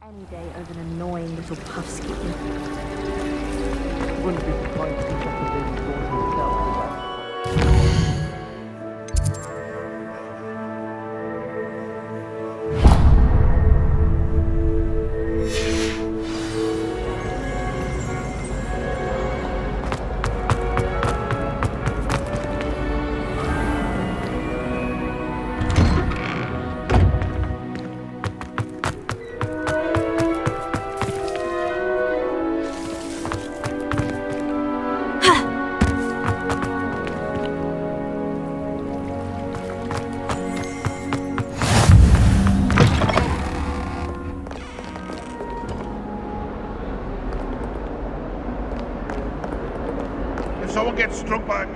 Any day over an annoying little puff skin. Wouldn't be surprised to see something being thought himself. If someone gets struck by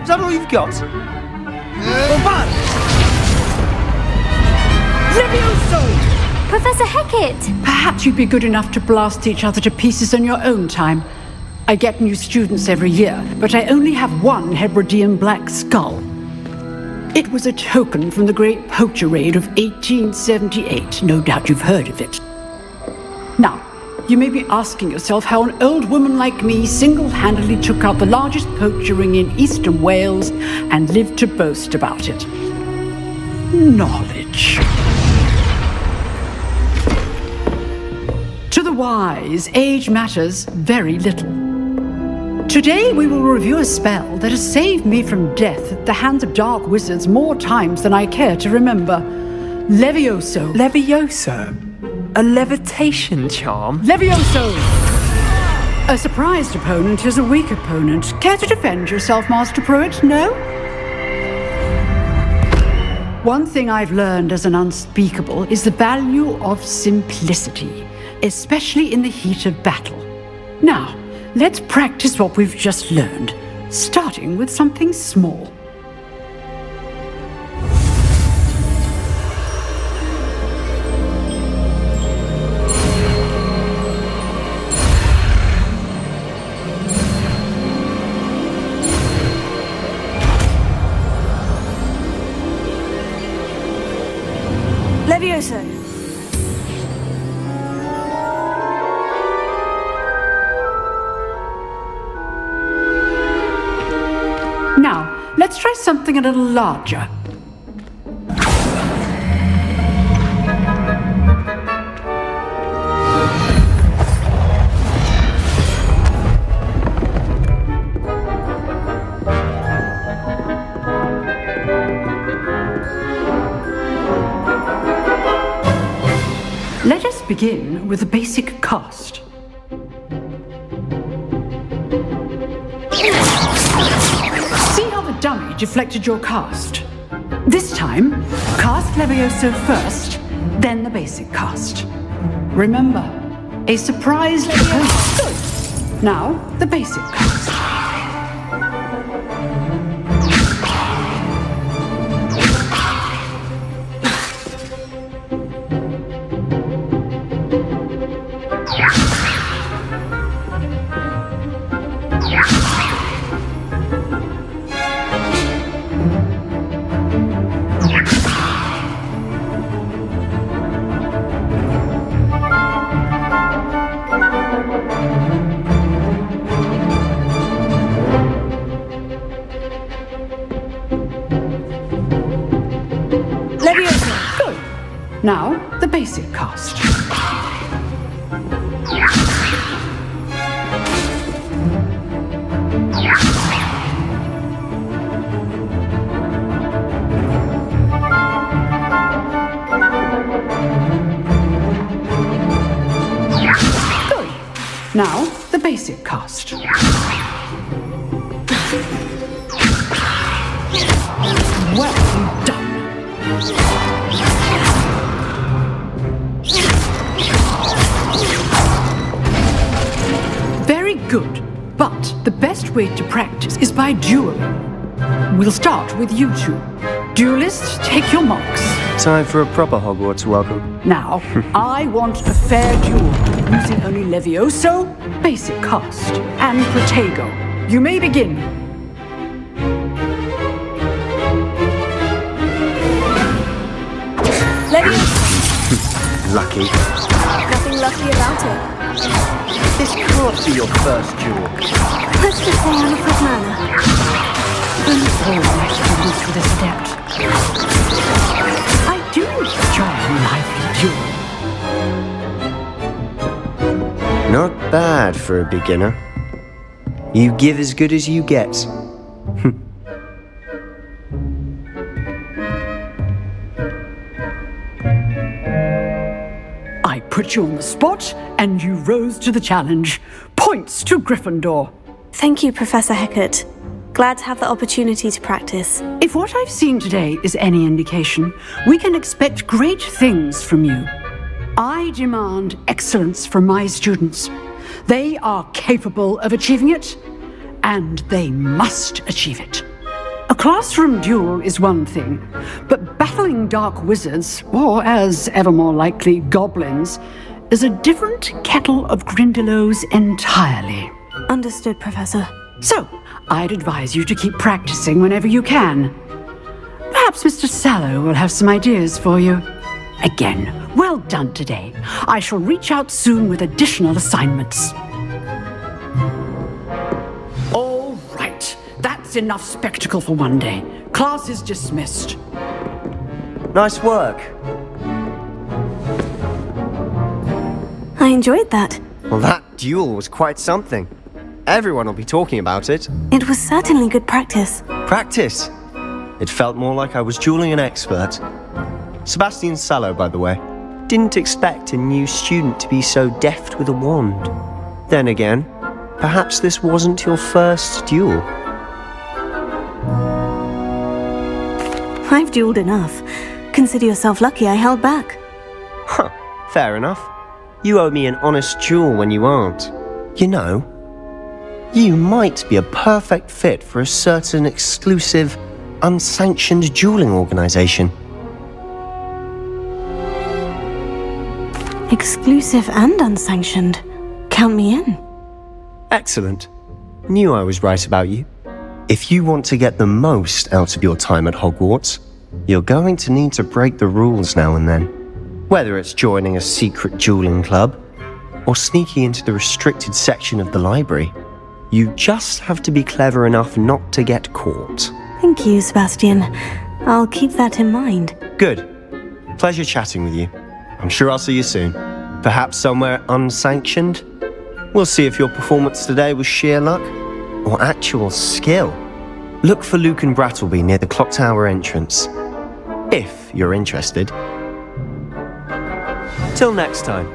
Is that all you've got? Professor Hecat! Perhaps you'd be good enough to blast each other to pieces on your own time. I get new students every year, but I only have one Hebridean black skull. It was a token from the Great Poacher Raid of 1878. No doubt you've heard of it. Now, you may be asking yourself how an old woman like me single-handedly took out the largest poacher ring in eastern Wales and lived to boast about it. Knowledge. To the wise, age matters very little. Today we will review a spell that has saved me from death at the hands of dark wizards more times than I care to remember. Levioso. Levioso? A levitation charm? Levioso! A surprised opponent is a weak opponent. Care to defend yourself, Master Pruitt? No? One thing I've learned as an unspeakable is the value of simplicity, especially in the heat of battle. Now, let's practice what we've just learned, starting with something small. Levioso! Now, let's try something a little larger. Let us begin with the basic cast. See how the dummy deflected your cast? This time, cast Levioso first, then the basic cast. Remember, a surprise Levioso. Good. Now, the basic cast. Levioso! Good. Now, the basic cast. Good. Now, the basic cast. Well done. Very good. But the best way to practice is by dueling. We'll start with you two. Duelists, take your marks. Time for a proper Hogwarts welcome. Now, I want a fair duel, using only Levioso, basic cast, and Protego. You may begin. Levioso. Lucky. Nothing lucky about it. This can't be your first duel. Let's just say I'm a quick learner. All my students with this adept. I do enjoy a lively duel. Not bad for a beginner. You give as good as you get. I put you on the spot, and you rose to the challenge. Points to Gryffindor. Thank you, Professor Hecat. Glad to have the opportunity to practice. If what I've seen today is any indication, we can expect great things from you. I demand excellence from my students. They are capable of achieving it, and they must achieve it. A classroom duel is one thing, but battling dark wizards, or as ever more likely, goblins, is a different kettle of Grindylows entirely. Understood, Professor. So, I'd advise you to keep practicing whenever you can. Perhaps Mr. Sallow will have some ideas for you. Again, well done today. I shall reach out soon with additional assignments. All right, that's enough spectacle for one day. Class is dismissed. Nice work. I enjoyed that. Well, that duel was quite something. Everyone will be talking about it. It was certainly good practice. Practice. It felt more like I was dueling an expert. Sebastian Sallow, by the way. Didn't expect a new student to be so deft with a wand. Then again, perhaps this wasn't your first duel. I've dueled enough. Consider yourself lucky I held back. Huh, fair enough. You owe me an honest duel when you aren't. You know, you might be a perfect fit for a certain exclusive, unsanctioned dueling organization. Exclusive and unsanctioned. Count me in. Excellent. Knew I was right about you. If you want to get the most out of your time at Hogwarts, you're going to need to break the rules now and then. Whether it's joining a secret dueling club, or sneaking into the restricted section of the library, you just have to be clever enough not to get caught. Thank you, Sebastian. I'll keep that in mind. Good. Pleasure chatting with you. I'm sure I'll see you soon. Perhaps somewhere unsanctioned? We'll see if your performance today was sheer luck or actual skill. Look for Luke and Brattleby near the clock tower entrance, if you're interested. Till next time.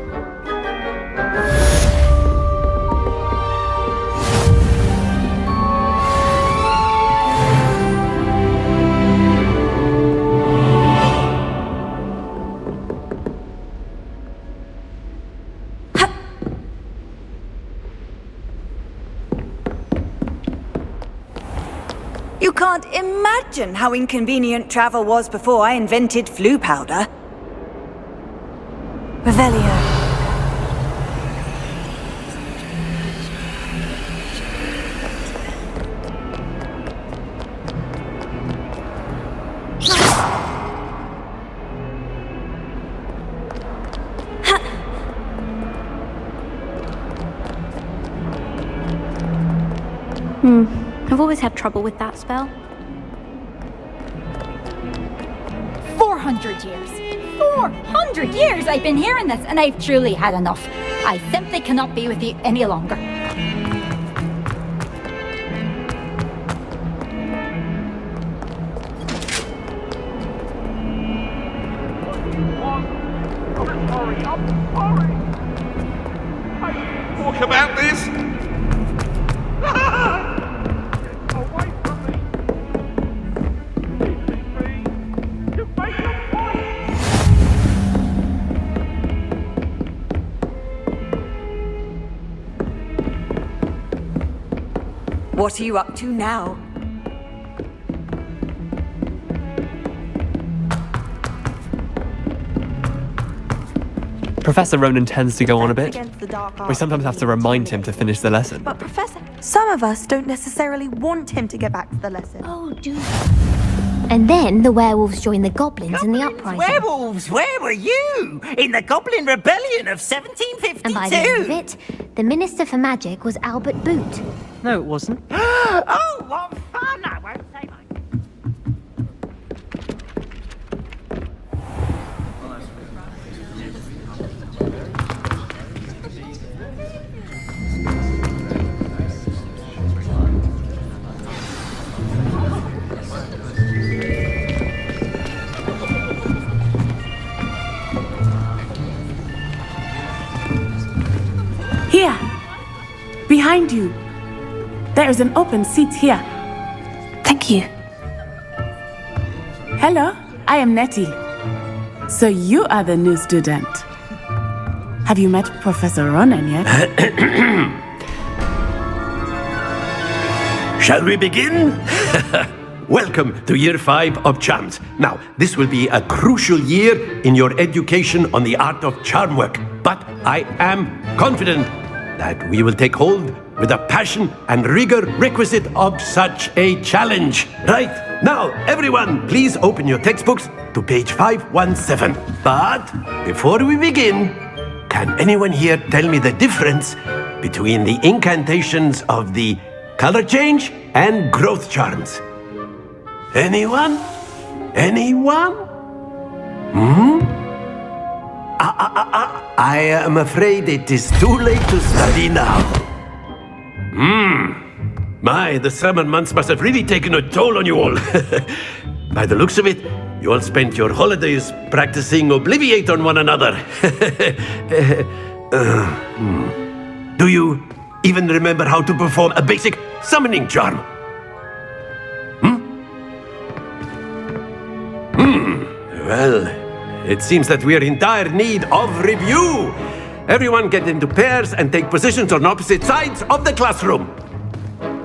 You can't imagine how inconvenient travel was before I invented flu powder. Revelio. I've always had trouble with that spell. 400 years! 400 years I've been hearing this, and I've truly had enough. I simply cannot be with you any longer. Talk about this? What are you up to now? Professor Ronan tends to go on a bit. We sometimes have to remind him to finish the lesson. But Professor, some of us don't necessarily want him to get back to the lesson. Oh, do. And then the werewolves join the goblins in the uprising. Werewolves, where were you? In the Goblin Rebellion of 1752? And by the end of it, the Minister for Magic was Albert Boot. No, it wasn't. Oh, what fun! I won't say much. Here! Behind you! There is an open seat here. Thank you. Hello, I am Nettie. So you are the new student. Have you met Professor Ronan yet? Shall we begin? Welcome to Year 5 of Charms. Now, this will be a crucial year in your education on the art of charm work. But I am confident that we will take hold with the passion and rigor requisite of such a challenge. Right, now everyone, please open your textbooks to page 517. But before we begin, can anyone here tell me the difference between the incantations of the color change and growth charms? Anyone? Anyone? I am afraid it is too late to study now. My, the summer months must have really taken a toll on you all. By the looks of it, you all spent your holidays practicing Obliviate on one another. Do you even remember how to perform a basic summoning charm? Well, it seems that we are in dire need of review. Everyone get into pairs and take positions on opposite sides of the classroom.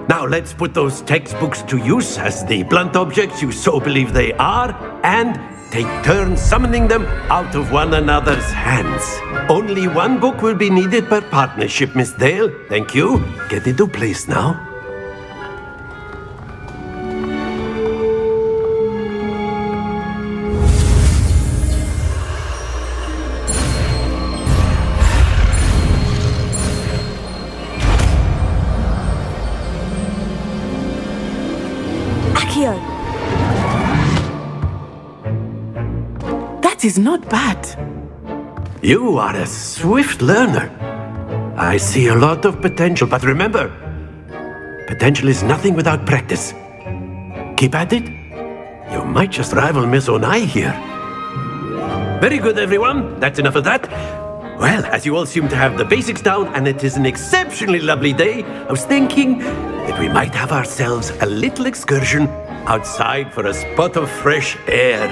Now let's put those textbooks to use as the blunt objects you so believe they are, and take turns summoning them out of one another's hands. Only one book will be needed per partnership, Miss Dale. Thank you. Get into place now. That is not bad. You are a swift learner. I see a lot of potential, but remember, potential is nothing without practice. Keep at it. You might just rival Miss Onai here. Very good, everyone. That's enough of that. Well, as you all seem to have the basics down, and it is an exceptionally lovely day, I was thinking that we might have ourselves a little excursion outside for a spot of fresh air.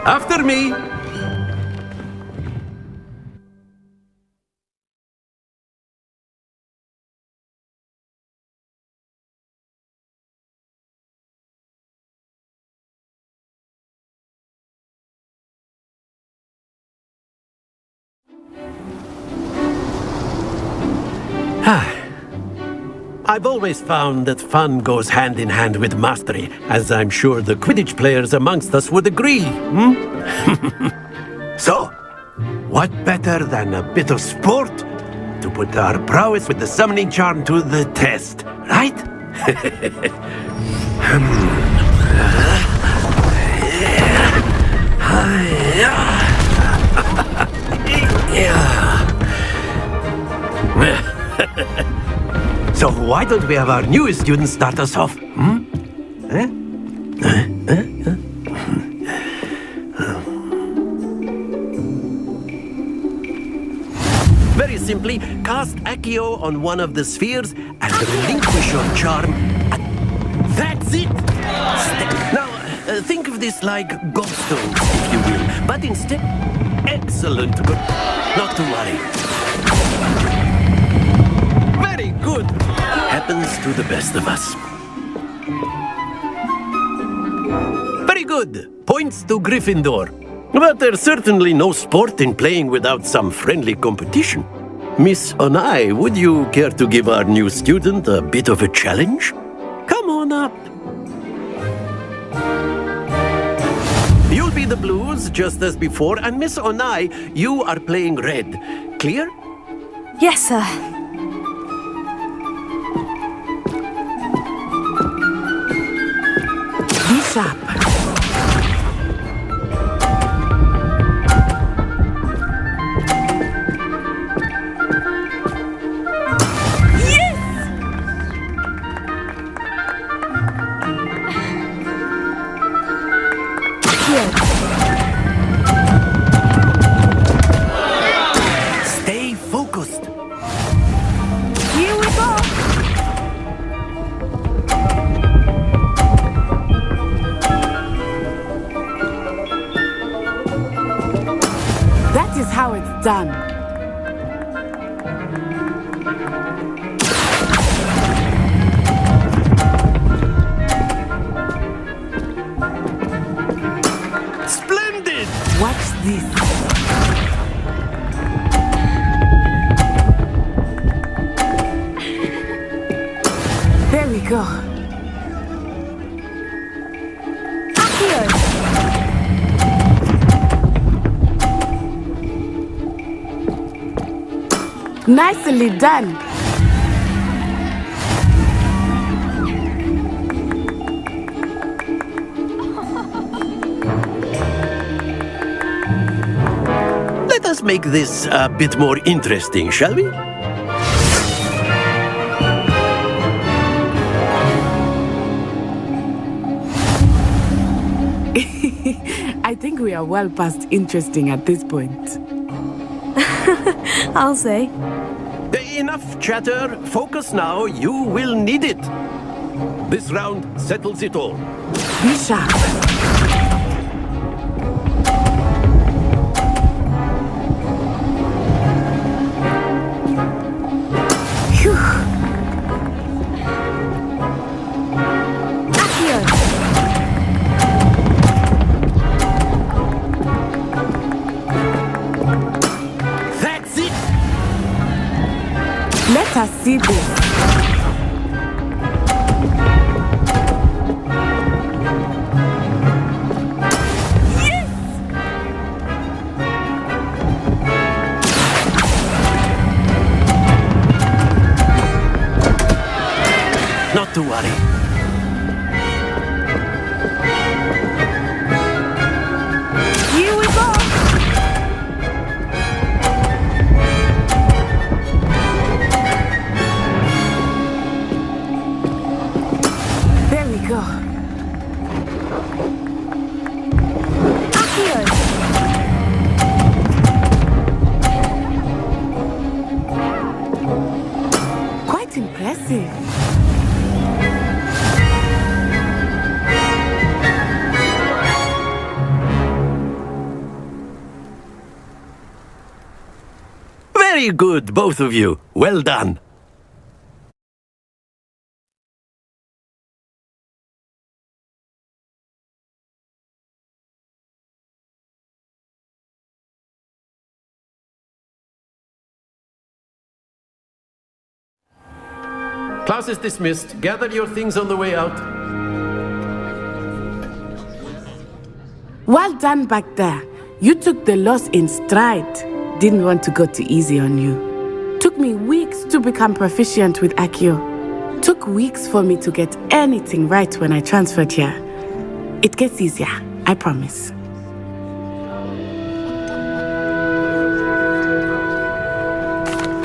After me. I've always found that fun goes hand in hand with mastery, as I'm sure the Quidditch players amongst us would agree. So, what better than a bit of sport to put our prowess with the summoning charm to the test, right? So why don't we have our newest student start us off? Very simply, cast Accio on one of the spheres and relinquish your charm. That's it! Now, think of this like gobstones, if you will. But instead, excellent. Not to worry. Very good. Happens to the best of us. Very good. Points to Gryffindor. But there's certainly no sport in playing without some friendly competition. Miss Onai, would you care to give our new student a bit of a challenge? Come on up. You'll be the blues, just as before, and Miss Onai, you are playing red. Clear? Yes, sir. Be sharp. Stay focused. Here we go! That is how it's done. Splendid! Watch this. There we go. Nicely done. Let us make this a bit more interesting, shall we? I think we are well past interesting at this point. I'll say. Enough chatter. Focus now. You will need it. This round settles it all. Be sharp. Phew. That's it. Let us see this. Not to worry. Here we go! There we go. Quite impressive. Very good, both of you. Well done. Class is dismissed. Gather your things on the way out. Well done back there. You took the loss in stride. Didn't want to go too easy on you. Took me weeks to become proficient with Accio. Took weeks for me to get anything right when I transferred here. It gets easier, I promise.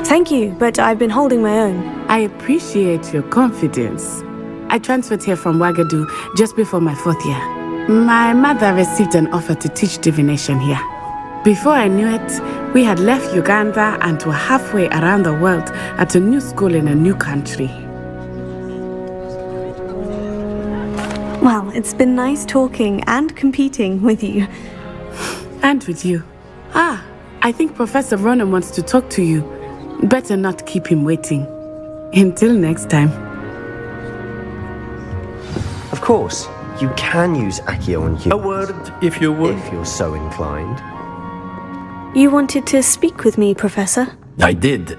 Thank you, but I've been holding my own. I appreciate your confidence. I transferred here from Wagadu just before my 4th year. My mother received an offer to teach divination here. Before I knew it, we had left Uganda and were halfway around the world at a new school in a new country. Well, it's been nice talking and competing with you. And with you. Ah, I think Professor Ronan wants to talk to you. Better not keep him waiting. Until next time. Of course, you can use Accio on humans. A word, if you would. If you're so inclined. You wanted to speak with me, Professor? I did.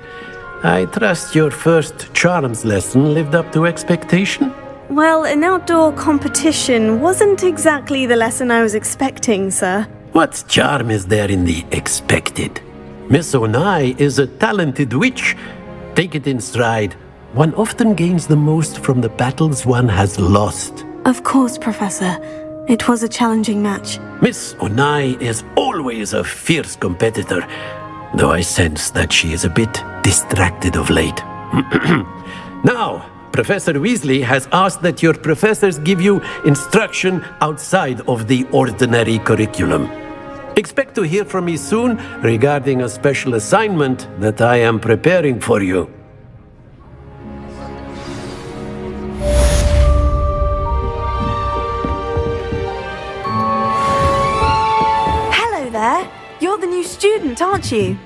I trust your first charms lesson lived up to expectation? Well, an outdoor competition wasn't exactly the lesson I was expecting, sir. What charm is there in the expected? Miss Onai is a talented witch. Take it in stride. One often gains the most from the battles one has lost. Of course, Professor. It was a challenging match. Miss Onai is always a fierce competitor, though I sense that she is a bit distracted of late. Now, Professor Weasley has asked that your professors give you instruction outside of the ordinary curriculum. Expect to hear from me soon regarding a special assignment that I am preparing for you. Hello there. You're the new student, aren't you?